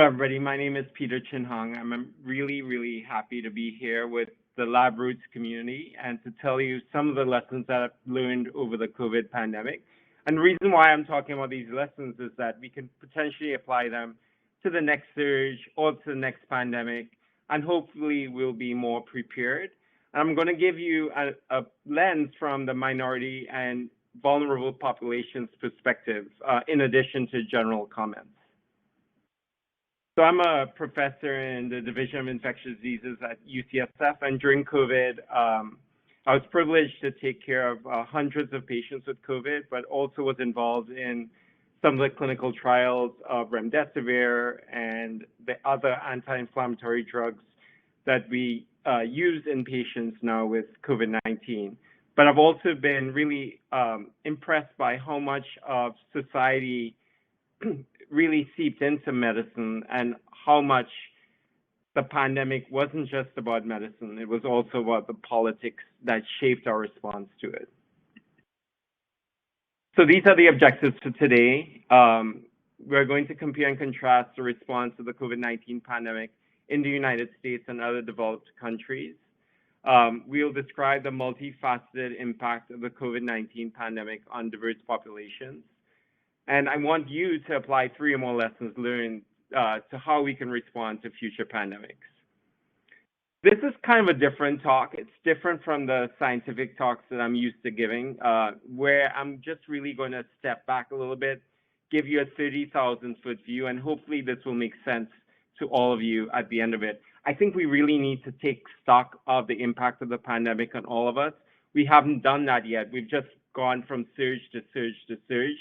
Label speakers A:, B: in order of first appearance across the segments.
A: everybody. My name is Peter Chin Hong. I'm really, really happy to be here with the Lab Roots community and to tell you some of the lessons that I've learned over the COVID pandemic. And the reason why I'm talking about these lessons is that we can potentially apply them to the next surge or to the next pandemic, and hopefully we'll be more prepared. I'm going to give you a lens from the minority and vulnerable populations perspective, in addition to general comments. So I'm a professor in the Division of Infectious Diseases at UCSF, and during COVID, I was privileged to take care of hundreds of patients with COVID, but also was involved in some of the clinical trials of remdesivir and the other anti-inflammatory drugs that we use in patients now with COVID-19. But I've also been really impressed by how much of society really seeped into medicine and how much the pandemic wasn't just about medicine, it was also about the politics that shaped our response to it. So these are the objectives for today. We're going to compare and contrast the response to the COVID-19 pandemic in the United States and other developed countries. We'll describe the multifaceted impact of the COVID-19 pandemic on diverse populations. And I want you to apply 3 or more lessons learned to how we can respond to future pandemics. This is kind of a different talk. It's different from the scientific talks that I'm used to giving, where I'm just really going to step back a little bit, give you a 30,000-foot view, and hopefully this will make sense to all of you at the end of it. I think we really need to take stock of the impact of the pandemic on all of us. We haven't done that yet. We've just gone from surge to surge to surge.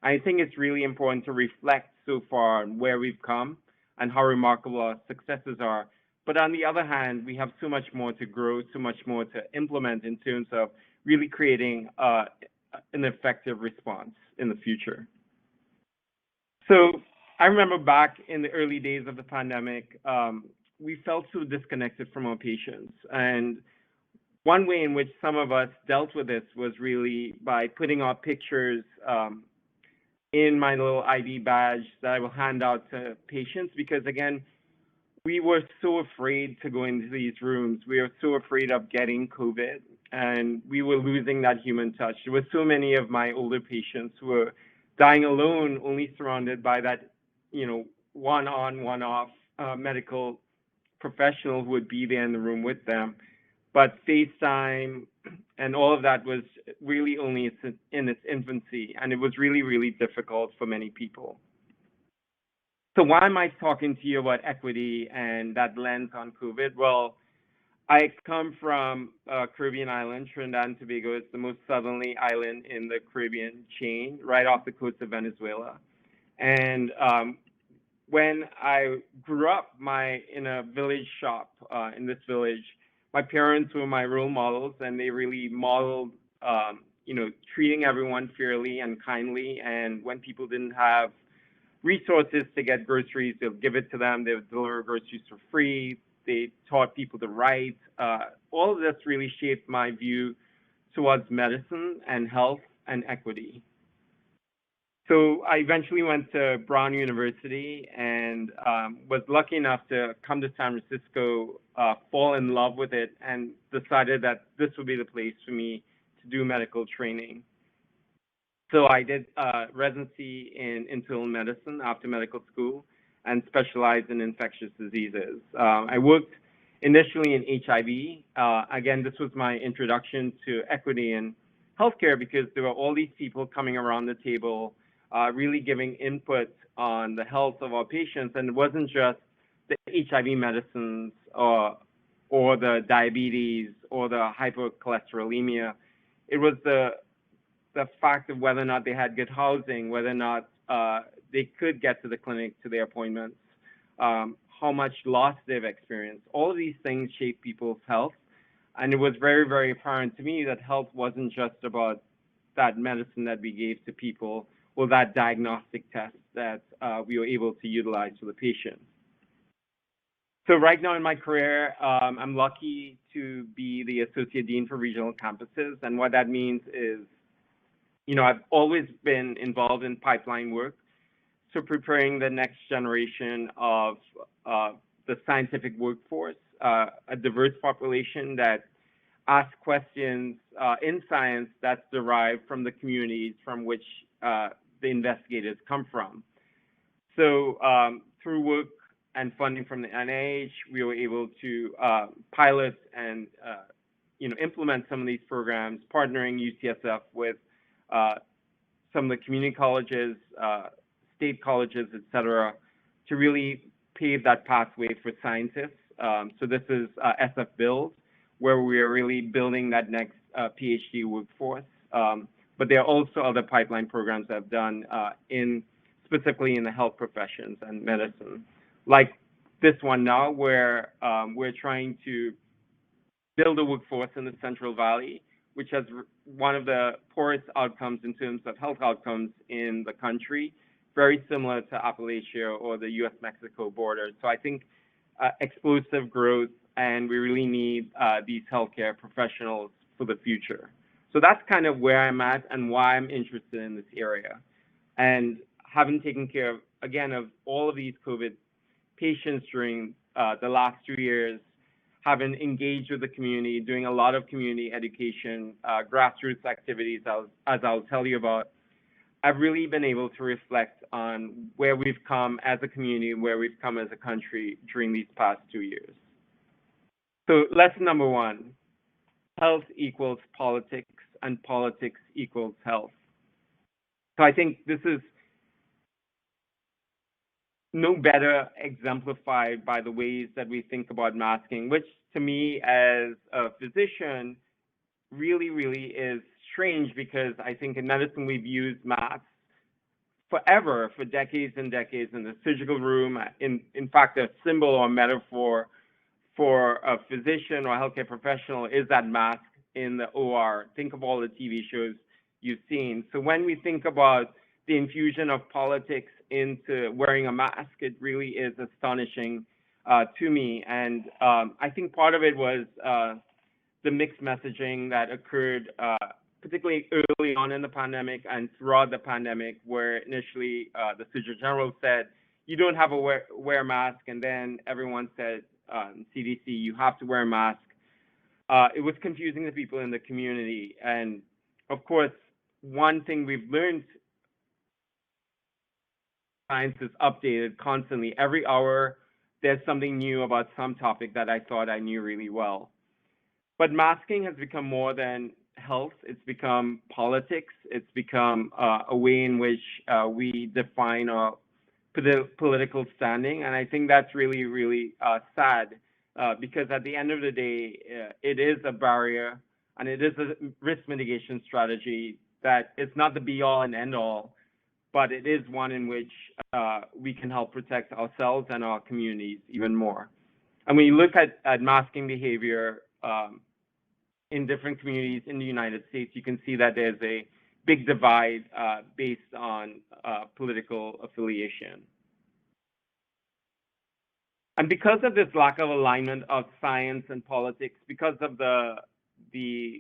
A: I think it's really important to reflect so far on where we've come and how remarkable our successes are. But on the other hand, we have so much more to grow, so much more to implement in terms of really creating an effective response in the future. So I remember back in the early days of the pandemic, we felt so disconnected from our patients. And one way in which some of us dealt with this was really by putting our pictures in my little ID badge that I will hand out to patients, because again, we were so afraid to go into these rooms. We were so afraid of getting COVID, and we were losing that human touch. There were so many of my older patients who were dying alone, only surrounded by that, one-on, one-off medical professional who would be there in the room with them. But FaceTime and all of that was really only in its infancy, and it was really, really difficult for many people. So why am I talking to you about equity and that lens on COVID? Well, I come from a Caribbean island, Trinidad and Tobago. It's the most southerly island in the Caribbean chain, right off the coast of Venezuela. And when I grew up in a village shop in this village, my parents were my role models, and they really modeled, treating everyone fairly and kindly. And when people didn't have resources to get groceries, they'll give it to them. They would deliver groceries for free. They taught people to write. All of this really shaped my view towards medicine and health and equity. So I eventually went to Brown University and was lucky enough to come to San Francisco, fall in love with it, and decided that this would be the place for me to do medical training. So I did residency in internal medicine after medical school and specialized in infectious diseases. I worked initially in HIV. Again, this was my introduction to equity in healthcare, because there were all these people coming around the table really giving input on the health of our patients. And it wasn't just the HIV medicines or the diabetes or the hypercholesterolemia. It was the fact of whether or not they had good housing, whether or not they could get to the clinic to their appointments, how much loss they've experienced. All of these things shape people's health. And it was very, very apparent to me that health wasn't just about that medicine that we gave to people or that diagnostic test that we were able to utilize for the patient. So right now in my career, I'm lucky to be the Associate Dean for Regional Campuses. And what that means is, I've always been involved in pipeline work. So preparing the next generation of the scientific workforce, a diverse population that asks questions in science that's derived from the communities from which the investigators come from. So through work and funding from the NIH, we were able to pilot and implement some of these programs, partnering UCSF with some of the community colleges, state colleges, et cetera, to really pave that pathway for scientists. So this is SF Build, where we are really building that next PhD workforce. But there are also other pipeline programs that I've done specifically in the health professions and medicine, like this one now, where we're trying to build a workforce in the Central Valley, which has one of the poorest outcomes in terms of health outcomes in the country, very similar to Appalachia or the US-Mexico border. So I think explosive growth, and we really need these healthcare professionals for the future. So that's kind of where I'm at and why I'm interested in this area. And having taken care of, again, of all of these COVID patients during the last 2 years, having engaged with the community, doing a lot of community education, grassroots activities, as I'll tell you about, I've really been able to reflect on where we've come as a community, where we've come as a country during these past 2 years. So lesson number one, health equals politics and politics equals health. So I think this is no better exemplified by the ways that we think about masking, which to me as a physician really, really is strange, because I think in medicine we've used masks forever, for decades and decades in the surgical room. In fact, a symbol or metaphor for a physician or a healthcare professional is that mask in the OR. Think of all the TV shows you've seen. So when we think about the infusion of politics into wearing a mask, it really is astonishing to me. And I think part of it was the mixed messaging that occurred, particularly early on in the pandemic and throughout the pandemic, where initially the Surgeon General said, you don't have to wear a mask, and then everyone said, CDC, you have to wear a mask. It was confusing to people in the community. And of course, one thing we've learned, science is updated constantly. Every hour, there's something new about some topic that I thought I knew really well. But masking has become more than health. It's become politics. It's become a way in which we define our political standing. And I think that's really, really sad, because at the end of the day, it is a barrier and it is a risk mitigation strategy that it's not the be all and end all, but it is one in which we can help protect ourselves and our communities even more. And when you look at masking behavior in different communities in the United States, you can see that there's a big divide based on political affiliation. And because of this lack of alignment of science and politics, because of the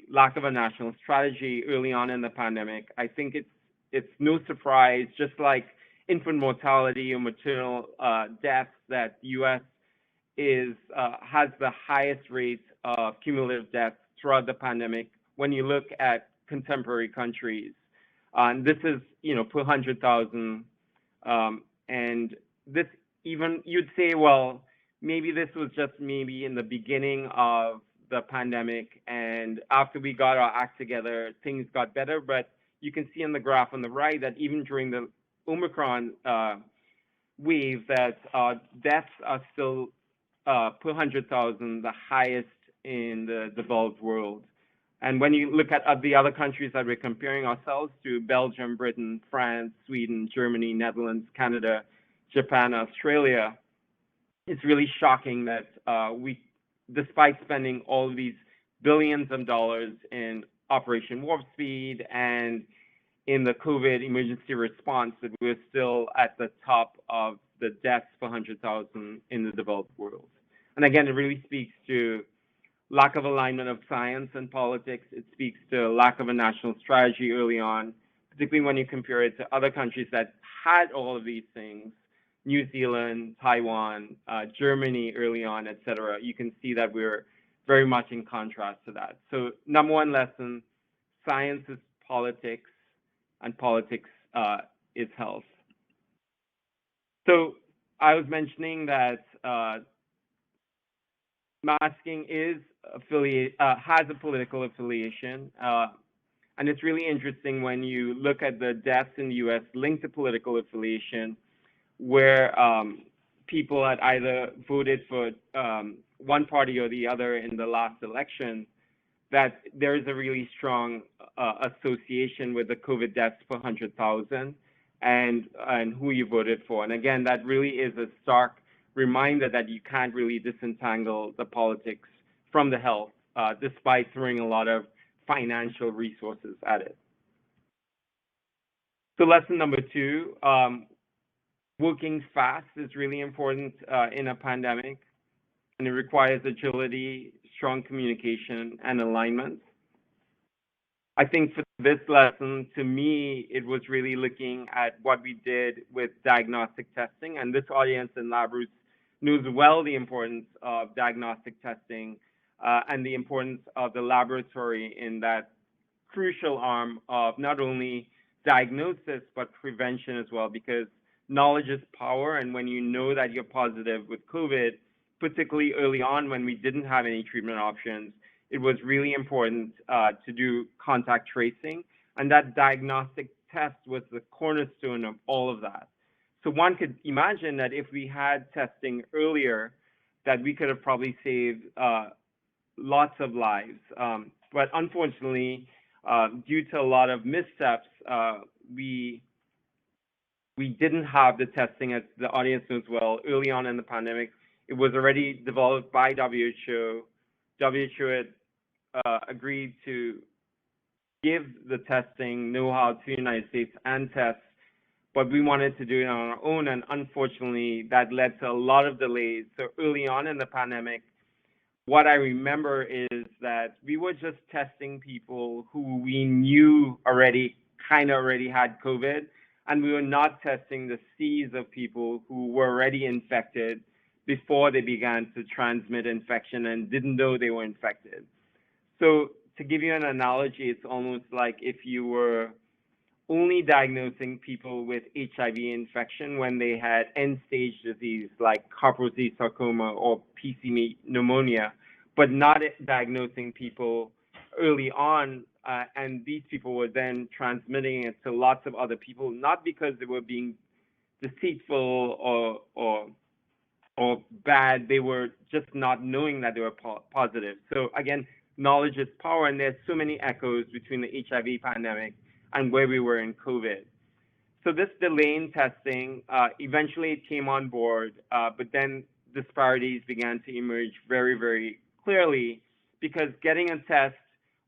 A: lack of a national strategy early on in the pandemic, I think it's no surprise, just like infant mortality or maternal deaths, that the U.S. has the highest rate of cumulative deaths throughout the pandemic when you look at contemporary countries. And this is, per 100,000. And this, even you'd say, well, maybe this was just maybe in the beginning of the pandemic, and after we got our act together, things got better. But you can see on the graph on the right that even during the Omicron wave, that deaths are still per 100,000 the highest in the developed world. And when you look at the other countries that we're comparing ourselves to, Belgium, Britain, France, Sweden, Germany, Netherlands, Canada, Japan, Australia, it's really shocking that we, despite spending all of these billions of dollars in Operation Warp Speed and in the COVID emergency response, that we're still at the top of the deaths per 100,000 in the developed world. And again, it really speaks to lack of alignment of science and politics. It speaks to lack of a national strategy early on, particularly when you compare it to other countries that had all of these things, New Zealand, Taiwan, Germany early on, et cetera, you can see that we're very much in contrast to that. So number one lesson, science is politics, and politics is health. So I was mentioning that masking is has a political affiliation. And it's really interesting when you look at the deaths in the US linked to political affiliation, where people had either voted for one party or the other in the last election, that there is a really strong association with the COVID deaths per 100,000 and who you voted for. And again, that really is a stark reminder that you can't really disentangle the politics from the health, despite throwing a lot of financial resources at it. So lesson number two, working fast is really important in a pandemic, and it requires agility, strong communication, and alignment. I think for this lesson, to me, it was really looking at what we did with diagnostic testing, and this audience in LabRoots knows well the importance of diagnostic testing and the importance of the laboratory in that crucial arm of not only diagnosis, but prevention as well, because knowledge is power. And when you know that you're positive with COVID, particularly early on when we didn't have any treatment options, it was really important to do contact tracing. And that diagnostic test was the cornerstone of all of that. So one could imagine that if we had testing earlier, that we could have probably saved lots of lives. But unfortunately, due to a lot of missteps, we didn't have the testing, as the audience knows well, early on in the pandemic. It was already developed by WHO. WHO had agreed to give the testing know-how to the United States and test, but we wanted to do it on our own, and unfortunately, that led to a lot of delays. So early on in the pandemic, what I remember is that we were just testing people who we knew already had COVID, and we were not testing the seas of people who were already infected before they began to transmit infection and didn't know they were infected. So to give you an analogy, it's almost like if you were only diagnosing people with HIV infection when they had end-stage disease like Kaposi sarcoma or PC pneumonia, but not diagnosing people early on, and these people were then transmitting it to lots of other people, not because they were being deceitful or bad, they were just not knowing that they were positive. So again, knowledge is power, and there's so many echoes between the HIV pandemic and where we were in COVID. So this delay in testing, eventually it came on board, but then disparities began to emerge very, very clearly, because getting a test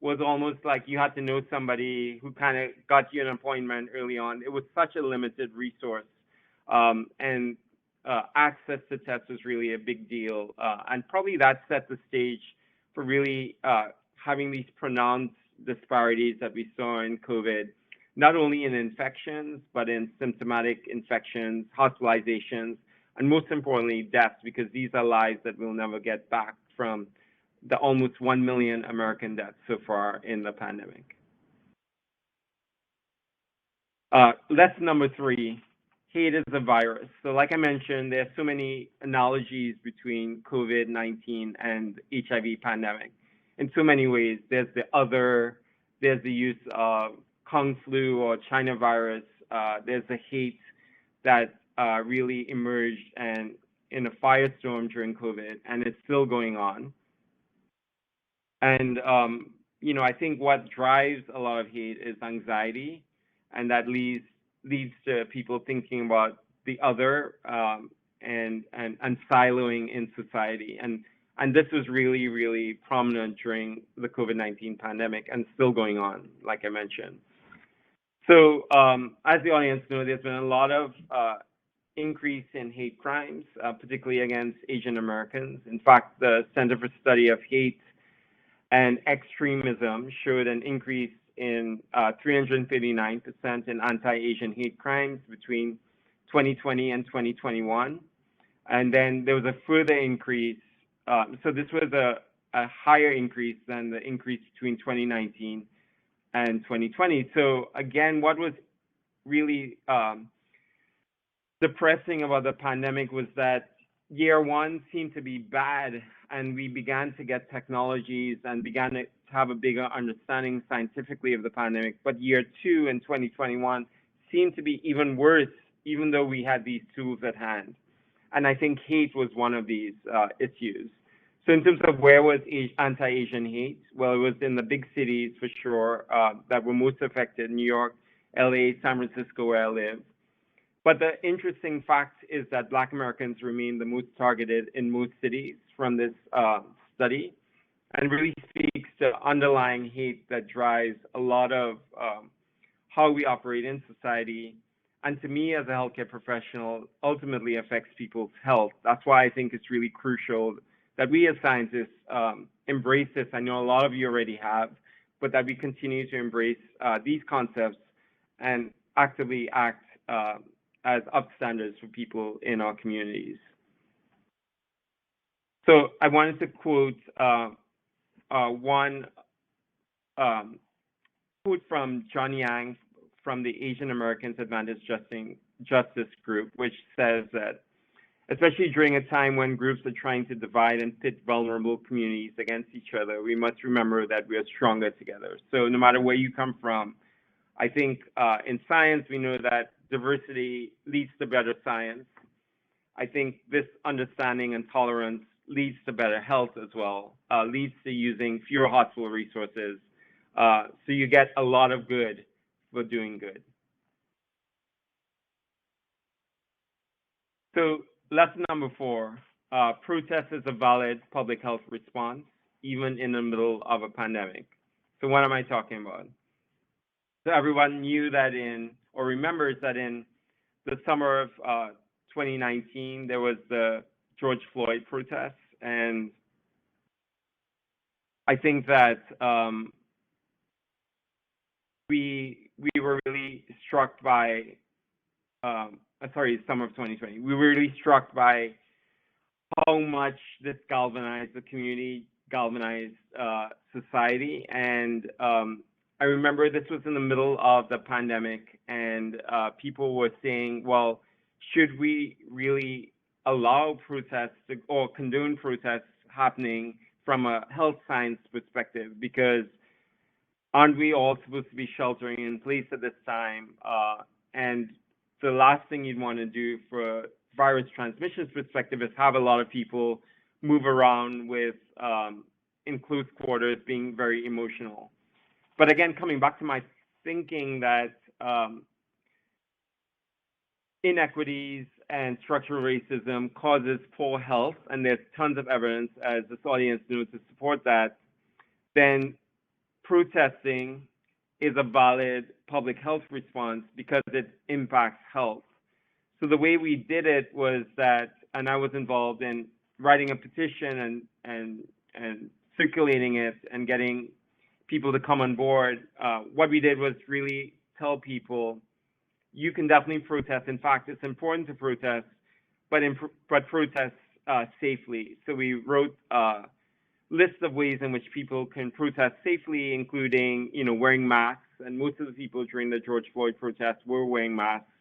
A: was almost like you had to know somebody who kind of got you an appointment early on. It was such a limited resource, and access to tests was really a big deal. And probably that set the stage for really having these pronounced disparities that we saw in COVID, not only in infections, but in symptomatic infections, hospitalizations, and most importantly, deaths, because these are lives that we'll never get back from the almost 1 million American deaths so far in the pandemic. Lesson number three, hate is a virus. So like I mentioned, there are so many analogies between COVID-19 and HIV pandemic. In so many ways, there's the other, there's the use of Kung flu or China virus, there's the hate that really emerged and in a firestorm during COVID, and it's still going on. And I think what drives a lot of hate is anxiety, and that leads to people thinking about the other and siloing in society. And this was really, really prominent during the COVID-19 pandemic and still going on, like I mentioned. So as the audience knows, there's been a lot of increase in hate crimes, particularly against Asian Americans. In fact, the Center for Study of Hate and Extremism showed an increase in 339% in anti-Asian hate crimes between 2020 and 2021. And then there was a further increase. So this was a higher increase than the increase between 2019 and 2020. So again, what was really depressing about the pandemic was that year one seemed to be bad, and we began to get technologies and began to have a bigger understanding scientifically of the pandemic. But year two in 2021 seemed to be even worse, even though we had these tools at hand. And I think hate was one of these issues. So in terms of where was anti-Asian hate, well, it was in the big cities for sure that were most affected: New York, LA, San Francisco, where I live. But the interesting fact is that Black Americans remain the most targeted in most cities from this study, and really speaks to underlying hate that drives a lot of how we operate in society. And to me, as a healthcare professional, ultimately affects people's health. That's why I think it's really crucial that we as scientists embrace this. I know a lot of you already have, but that we continue to embrace these concepts and actively act as upstanders for people in our communities. So I wanted to quote one quote from John Yang from the Asian Americans Advantage Justice Group, which says that, especially during a time when groups are trying to divide and pit vulnerable communities against each other, we must remember that we are stronger together. So no matter where you come from, I think in science, we know that diversity leads to better science. I think this understanding and tolerance leads to better health as well, leads to using fewer hospital resources. So you get a lot of good for doing good. So lesson number 4, protest is a valid public health response, even in the middle of a pandemic. So what am I talking about? So everyone knew that or remembers that in the summer of 2019, there was the George Floyd protests. And I think that we were really struck by, summer of 2020, we were really struck by how much this galvanized the community, galvanized society. And I remember this was in the middle of the pandemic, and people were saying, well, should we really allow protests or condone protests happening from a health science perspective? Because aren't we all supposed to be sheltering in place at this time? And the last thing you'd want to do for virus transmission perspective is have a lot of people move around with in close quarters, being very emotional. But again, coming back to my thinking that inequities and structural racism causes poor health, and there's tons of evidence, as this audience knows, to support that, then protesting is a valid public health response because it impacts health. So the way we did it was that, and I was involved in writing a petition and circulating it and getting people to come on board. What we did was really tell people, you can definitely protest. In fact, it's important to protest, but protest safely. So we wrote list of ways in which people can protest safely, including, wearing masks. And most of the people during the George Floyd protests were wearing masks.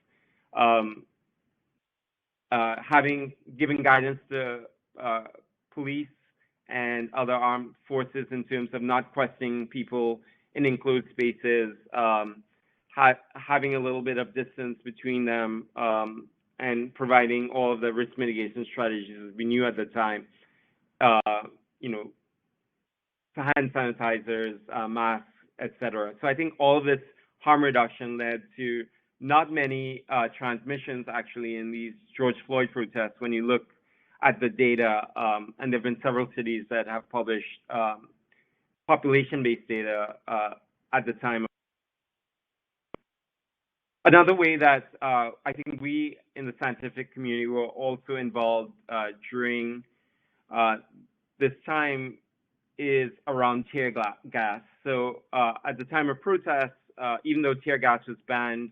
A: Giving guidance to police and other armed forces in terms of not questioning people in enclosed spaces, having a little bit of distance between them, and providing all of the risk mitigation strategies we knew at the time. Hand sanitizers, masks, etc. So I think all of this harm reduction led to not many transmissions actually in these George Floyd protests when you look at the data, and there have been several cities that have published population-based data at the time. Another way that I think we in the scientific community were also involved during this time is around gas. So at the time of protests, even though tear gas was banned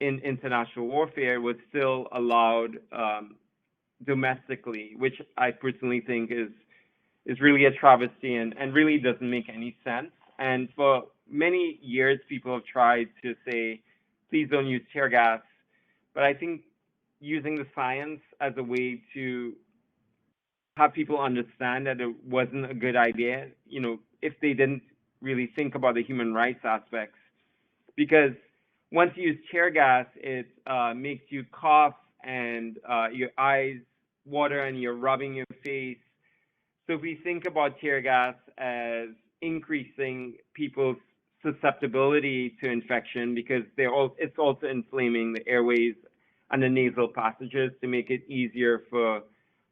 A: in international warfare, it was still allowed domestically, which I personally think is really a travesty and really doesn't make any sense. And for many years, people have tried to say, please don't use tear gas. But I think using the science as a way to have people understand that it wasn't a good idea, if they didn't really think about the human rights aspects. Because once you use tear gas, it makes you cough and your eyes water and you're rubbing your face. So if we think about tear gas as increasing people's susceptibility to infection because it's also inflaming the airways and the nasal passages to make it easier for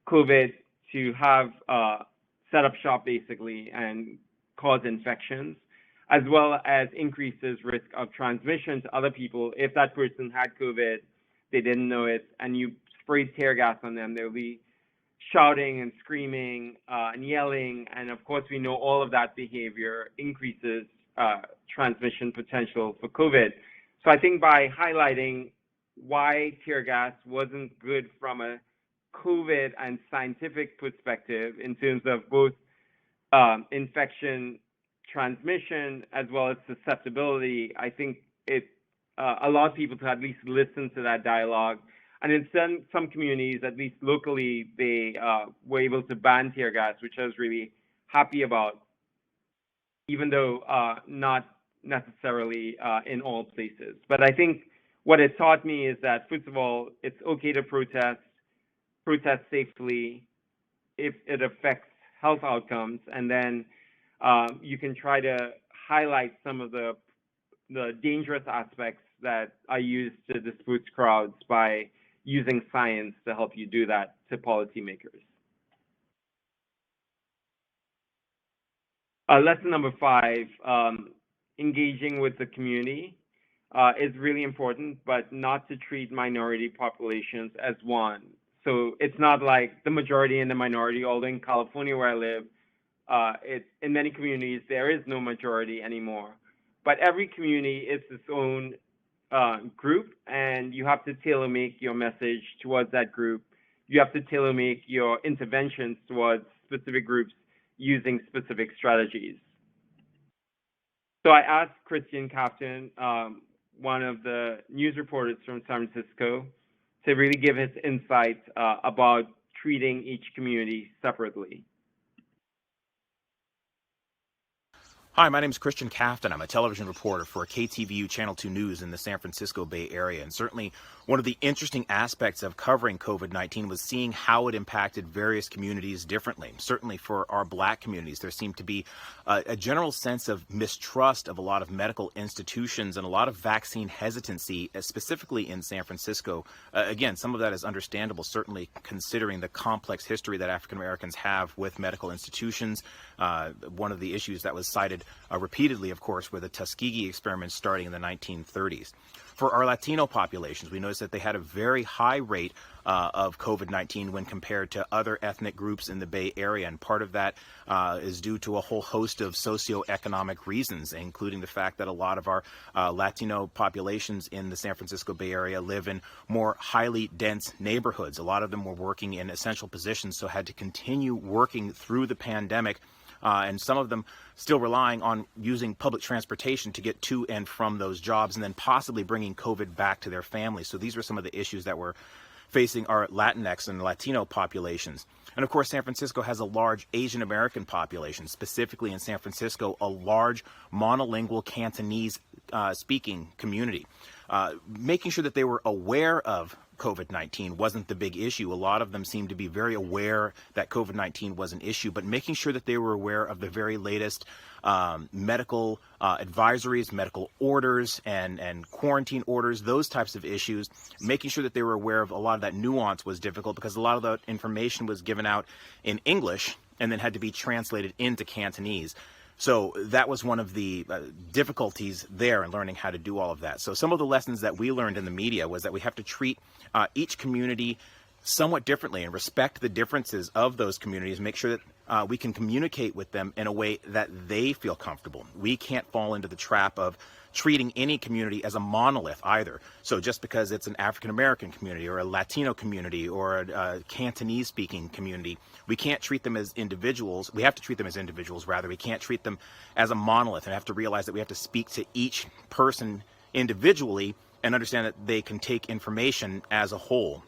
A: COVID to have set up shop basically and cause infections, as well as increases risk of transmission to other people. If that person had COVID, they didn't know it, and you sprayed tear gas on them, they'll be shouting and screaming and yelling. And of course, we know all of that behavior increases transmission potential for COVID. So I think by highlighting why tear gas wasn't good from a COVID and scientific perspective in terms of both infection transmission as well as susceptibility, I think it allowed people to at least listen to that dialogue. And in some communities, at least locally, they were able to ban tear gas, which I was really happy about, even though not necessarily in all places. But I think what it taught me is that, first of all, it's okay to protest safely if it affects health outcomes, and then you can try to highlight some of the dangerous aspects that are used to disperse crowds by using science to help you do that to policymakers. Lesson number 5, engaging with the community is really important, but not to treat minority populations as one. So it's not like the majority and the minority, although in California where I live, in many communities, there is no majority anymore. But every community is its own group, and you have to tailor make your message towards that group. You have to tailor make your interventions towards specific groups using specific strategies. So I asked Christian Captain, one of the news reporters from San Francisco, to really give his insight about treating each community separately.
B: Hi, my name is Christian Captain. I'm a television reporter for KTVU Channel 2 News in the San Francisco Bay Area. And certainly one of the interesting aspects of covering COVID-19 was seeing how it impacted various communities differently. Certainly for our Black communities, there seemed to be a general sense of mistrust of a lot of medical institutions and a lot of vaccine hesitancy, specifically in San Francisco. Again, some of that is understandable, certainly considering the complex history that African Americans have with medical institutions. One of the issues that was cited repeatedly, of course, were the Tuskegee experiments starting in the 1930s. For our Latino populations, we noticed that they had a very high rate of COVID-19 when compared to other ethnic groups in the Bay Area. And part of that is due to a whole host of socioeconomic reasons, including the fact that a lot of our Latino populations in the San Francisco Bay Area live in more highly dense neighborhoods. A lot of them were working in essential positions, so had to continue working through the pandemic. And some of them still relying on using public transportation to get to and from those jobs, and then possibly bringing COVID back to their families. So these were some of the issues that were facing our Latinx and Latino populations. And of course, San Francisco has a large Asian American population, specifically in San Francisco, a large monolingual Cantonese speaking community. Making sure that they were aware of COVID-19 wasn't the big issue. A lot of them seemed to be very aware that COVID-19 was an issue, but making sure that they were aware of the very latest medical advisories, medical orders, and quarantine orders, those types of issues, making sure that they were aware of a lot of that nuance was difficult because a lot of that information was given out in English and then had to be translated into Cantonese. So that was one of the difficulties there in learning how to do all of that. So some of the lessons that we learned in the media was that we have to treat each community somewhat differently and respect the differences of those communities, make sure that we can communicate with them in a way that they feel comfortable. We can't fall into the trap of treating any community as a monolith either. So just because it's an African American community or a Latino community or a Cantonese speaking community, we can't treat them as individuals. We have to treat them as individuals, rather. We can't treat them as a monolith, and have to realize that we have to speak to each person individually and understand that they can take information as a whole.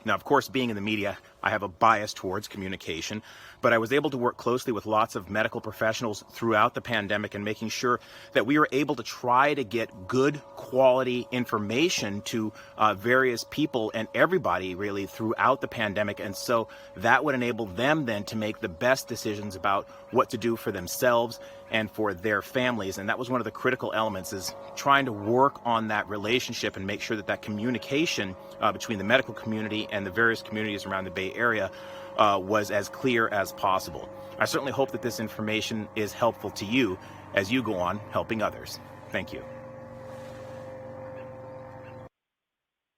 B: Now, of course, being in the media, I have a bias towards communication, but I was able to work closely with lots of medical professionals throughout the pandemic and making sure that we were able to try to get good quality information to various people and everybody really throughout the pandemic. And so that would enable them then to make the best decisions about what to do for themselves and for their families. And that was one of the critical elements, is trying to work on that relationship and make sure that that communication between the medical community and the various communities around the Bay Area was as clear as possible. I certainly hope that this information is helpful to you as you go on helping others. Thank you.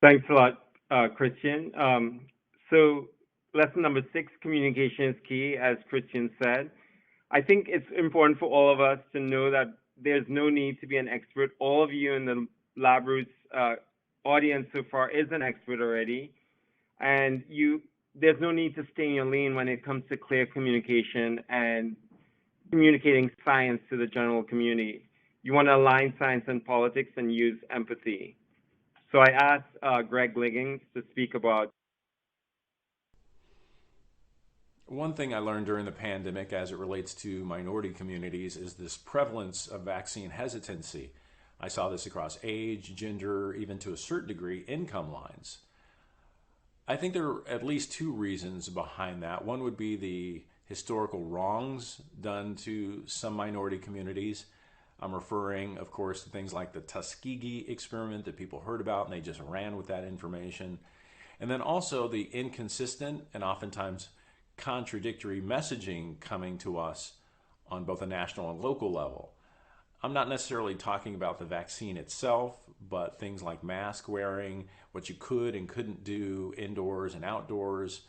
A: Thanks a lot, Christian. So lesson number 6, communication is key, as Christian said. I think it's important for all of us to know that there's no need to be an expert. All of you in the Lab Roots audience so far is an expert already. And there's no need to stay in your lane when it comes to clear communication and communicating science to the general community. You want to align science and politics and use empathy. So I asked Greg Liggins to speak about.
C: One thing I learned during the pandemic as it relates to minority communities is this prevalence of vaccine hesitancy. I saw this across age, gender, even to a certain degree, income lines. I think there are at least 2 reasons behind that. One would be the historical wrongs done to some minority communities. I'm referring, of course, to things like the Tuskegee experiment that people heard about and they just ran with that information. And then also the inconsistent and oftentimes contradictory messaging coming to us on both a national and local level. I'm not necessarily talking about the vaccine itself, but things like mask wearing, what you could and couldn't do indoors and outdoors.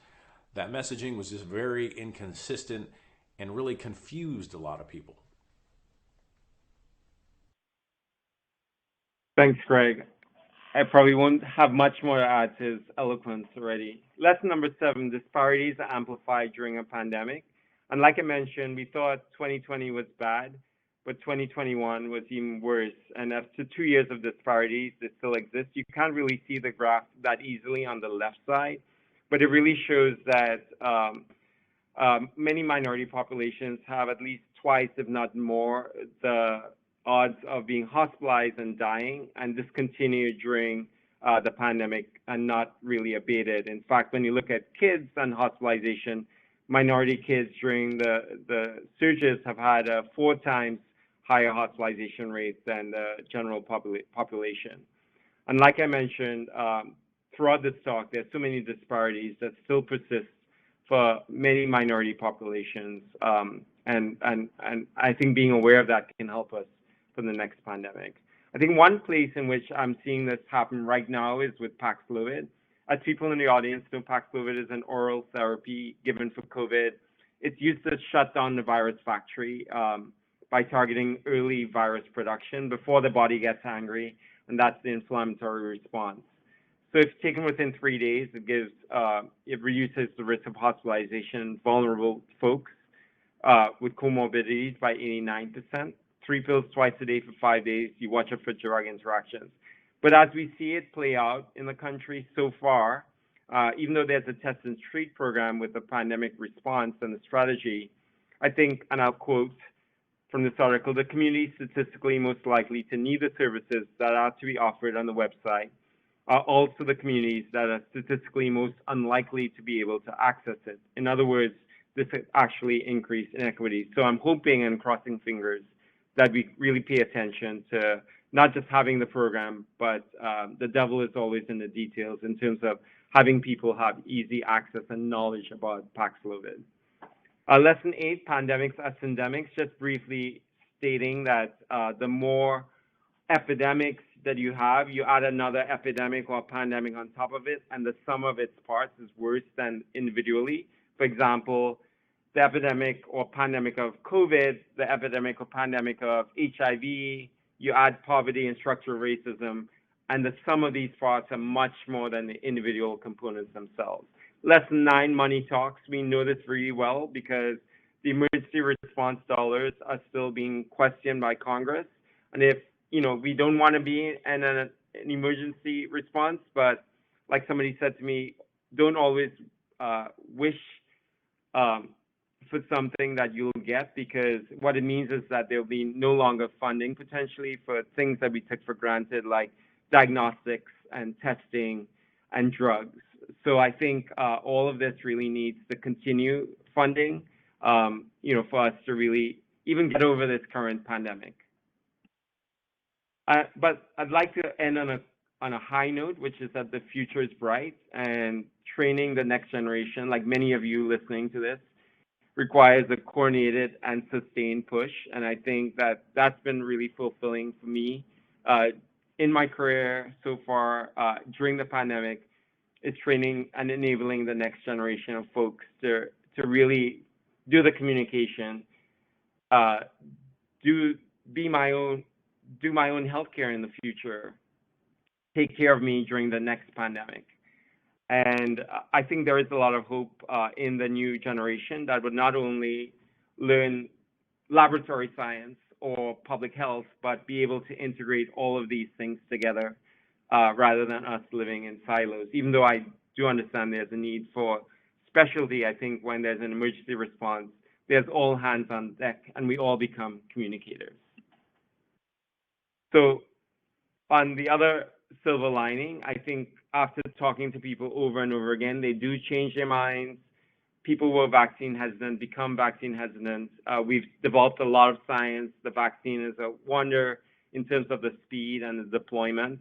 C: That messaging was just very inconsistent and really confused a lot of people.
A: Thanks, Greg. I probably won't have much more to add to his eloquence already. Lesson number 7, disparities are amplified during a pandemic. And like I mentioned, we thought 2020 was bad, but 2021 was even worse. And after 2 years of disparities, they still exist. You can't really see the graph that easily on the left side, but it really shows that many minority populations have at least twice, if not more, the odds of being hospitalized and dying, and this continued during the pandemic and not really abated. In fact, when you look at kids and hospitalization, minority kids during the surges have had a 4 times higher hospitalization rates than the general population. And like I mentioned, throughout this talk, there's so many disparities that still persist for many minority populations. And I think being aware of that can help us for the next pandemic. I think one place in which I'm seeing this happen right now is with Paxlovid. As people in the audience know, Paxlovid is an oral therapy given for COVID. It's used to shut down the virus factory by targeting early virus production before the body gets angry, and that's the inflammatory response. So if taken within 3 days, it reduces the risk of hospitalization in vulnerable folks with comorbidities by 89%. 3 pills twice a day for 5 days, you watch out for drug interactions. But as we see it play out in the country so far, even though there's a test and treat program with the pandemic response and the strategy, I think, and I'll quote from this article, the community statistically most likely to need the services that are to be offered on the website are also the communities that are statistically most unlikely to be able to access it. In other words, this could actually increase inequity. So I'm hoping and crossing fingers that we really pay attention to not just having the program, but the devil is always in the details in terms of having people have easy access and knowledge about Paxlovid. Lesson 8, pandemics as endemics, just briefly stating that the more epidemics that you have, you add another epidemic or pandemic on top of it, and the sum of its parts is worse than individually. For example, the epidemic or pandemic of COVID, the epidemic or pandemic of HIV, you add poverty and structural racism, and the sum of these parts are much more than the individual components themselves. Lesson 9, money talks. We know this really well because the emergency response dollars are still being questioned by Congress. And if, we don't want to be in an emergency response, but like somebody said to me, don't always wish for something that you'll get, because what it means is that there'll be no longer funding potentially for things that we took for granted, like diagnostics and testing and drugs. So I think all of this really needs to continue funding, for us to really even get over this current pandemic. But I'd like to end on a high note, which is that the future is bright, and training the next generation, like many of you listening to this, requires a coordinated and sustained push. And I think that that's been really fulfilling for me in my career so far during the pandemic, is training and enabling the next generation of folks to really do the communication, do my own healthcare in the future, take care of me during the next pandemic. And I think there is a lot of hope in the new generation that would not only learn laboratory science or public health, but be able to integrate all of these things together rather than us living in silos. Even though I do understand there's a need for specialty, I think when there's an emergency response, there's all hands on deck and we all become communicators. So on the other silver lining, I think after talking to people over and over again, they do change their minds. People who are vaccine hesitant become vaccine hesitant. We've developed a lot of science. The vaccine is a wonder in terms of the speed and the deployment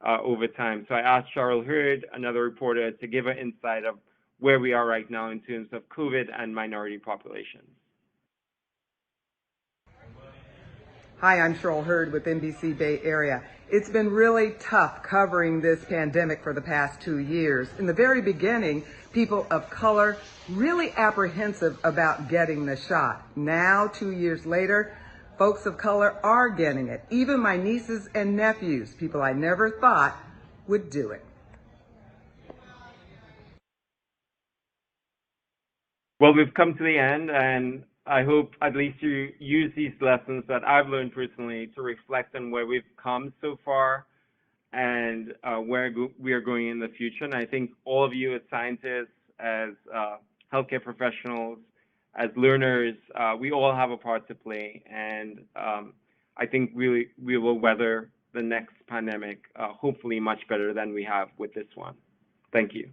A: over time. So I asked Cheryl Hurd, another reporter, to give an insight of where we are right now in terms of COVID and minority populations.
D: Hi, I'm Cheryl Hurd with NBC Bay Area. It's been really tough covering this pandemic for the past 2 years. In the very beginning, people of color really apprehensive about getting the shot. Now, 2 years later, folks of color are getting it. Even my nieces and nephews, people I never thought would do it.
A: Well, we've come to the end, and I hope at least you use these lessons that I've learned personally to reflect on where we've come so far and where we are going in the future. And I think all of you as scientists, as healthcare professionals, as learners, we all have a part to play. And I think we will weather the next pandemic hopefully much better than we have with this one. Thank you.